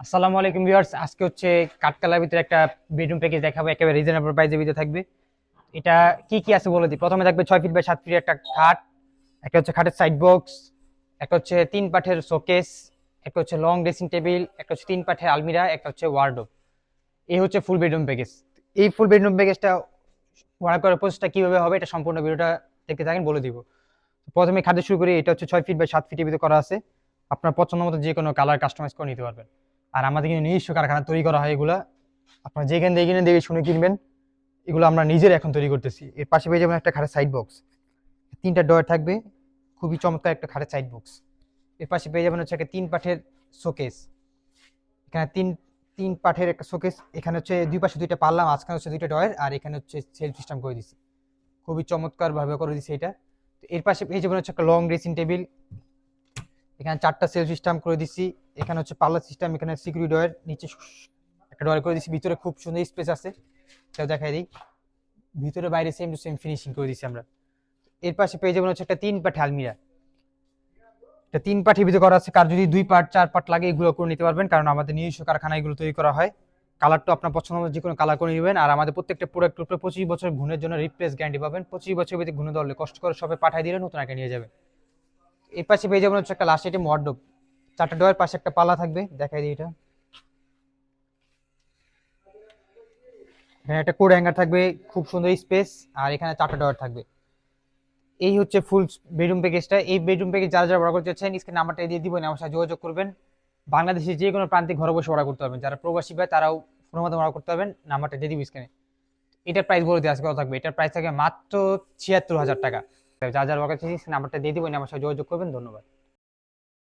আসসালামু আলাইকুম ভিউয়ার্স, আজকে হচ্ছে কাঠকালার ভিতরে একটা বেডরুম প্যাকেজ দেখাবো। একেবারে রিজনেবল প্রাইসের ভিতরে থাকবে। এটা কি কি আছে বলে দিই। প্রথমে থাকবে 6 ফিট বাই 7 ফিট একটা খাট, একটা হচ্ছে খাটের সাইড বক্স, একটা হচ্ছে 3 পাটের শোকেস, একটা হচ্ছে লং ড্রেসিং টেবিল, একটা হচ্ছে 3 পাটের আলমিরা, একটা হচ্ছে ওয়ার্ডরোব। এই হচ্ছে ফুল বেডরুম প্যাকেজ। এই ফুল বেডরুম প্যাকেজটা অর্ডার করার প্রসেসটা কিভাবে হবে এটা সম্পূর্ণ ভিডিওটা দেখতে থাকেন, বলে দিব। প্রথমে খাটে শুরু করি। এটা হচ্ছে 6 ফিট বাই 7 ফিটের ভিতরে করা আছে। আপনার পছন্দ মতো যে কোনো কালার কাস্টমাইজ করে নিতে পারবেন। আর আমাদের কিন্তু নিজস্ব কারখানা তৈরি করা হয় এগুলা। আপনার যেখানে দেখে দেখে শুনে কিনবেন। এগুলো আমরা নিজের এখন তৈরি করতেছি। এর পাশে পেয়ে যাবেন একটা খাটের সাইড বক্স, 3টা ডয়ার থাকবে। খুবই চমৎকার একটা খাটের সাইড বক্স। এর পাশে পেয়ে যাবেন হচ্ছে একটা 3 পাঠের শোকেস। এখানে তিন পাঠের একটা শোকেস। এখানে হচ্ছে দুই পাশে দুইটা পাল্লা, মাঝখানে হচ্ছে দুইটা ডয়ার, আর এখানে হচ্ছে সেলফ সিস্টেম করে দিছি। খুবই চমৎকার ভাবে করে দিছি এটা। তো এর পাশে পেয়ে যাবেন হচ্ছে একটা লং ড্রেসিং টেবিল। এখানে 4টা সেলফ সিস্টেম করে দিছি। এখানে হচ্ছে পাল্লা সিস্টেম, এখানে সিকিউরিটি ডয়ার, নিচে একটা ডয়ার করে দিছি। ভিতরে খুব সুন্দর স্পেস আছে, সেটা দেখাই দিই। ভিতরে বাইরে সেম টু সেম ফিনিশিং করে দিছি আমরা। এর পাশে পেয়ে যাবেন হচ্ছে একটা 3 পাঠে আলমিরা। এটা 3 পাঠের ভিতরে করা আছে। কার যদি 2 পার্ট 4 পার্ট লাগে এগুলো করে নিতে পারবেন, কারণ আমাদের নিজস্ব কারখানায় এগুলো তৈরি করা হয়। কালারটা আপনার পছন্দ মতো যে কোনো কালার করে নেবেন। আর আমাদের প্রত্যেকটা প্রোডাক্টের উপরে 25 বছর গুণের জন্য রিপ্লেস গ্যারান্টি পাবেন। 25 বছর ভিতরে গুণে ধরলে কষ্ট করে সবে পাঠিয়ে দিলে নতুন একটা নিয়ে যাবেন। এর পাশে পেয়ে যাবেন হচ্ছে একটা লাস্ট আইটেম ওয়ার্ডরোব। 4টা ডোরের পাশে একটা পাল্লা থাকবে, দেখাই দিই এটা। এখানে একটা কোড হ্যাঙ্গার থাকবে, খুব সুন্দর স্পেস। আর এখানে 4টা ডোর থাকবে। এই হচ্ছে ফুল বেডরুম প্যাকেজটা। এই বেডরুম প্যাকেজ যারা যারা অর্ডার করতে চাচ্ছেন স্ক্রিন নাম্বারটা দিয়ে দিব, আমার সাথে যোগাযোগ করবেন। বাংলাদেশের যে কোনো প্রান্তে ঘরে বসে অর্ডার করতে পারবেন। যারা প্রবাসী ভাই তারাও ফোনের মাধ্যমে অর্ডার করতে পারবেন। নাম্বারটা দিয়ে দিব স্ক্রিনে। এটার প্রাইস বলে দিয়ে আজকে কত থাকবে। এটার প্রাইস থাকবে মাত্র 76,000 টাকা। যা যারা অর্ডার করতে চাচ্ছেন নাম্বারটা দিয়ে দিব, আমার সাথে যোগাযোগ করবেন। ধন্যবাদ।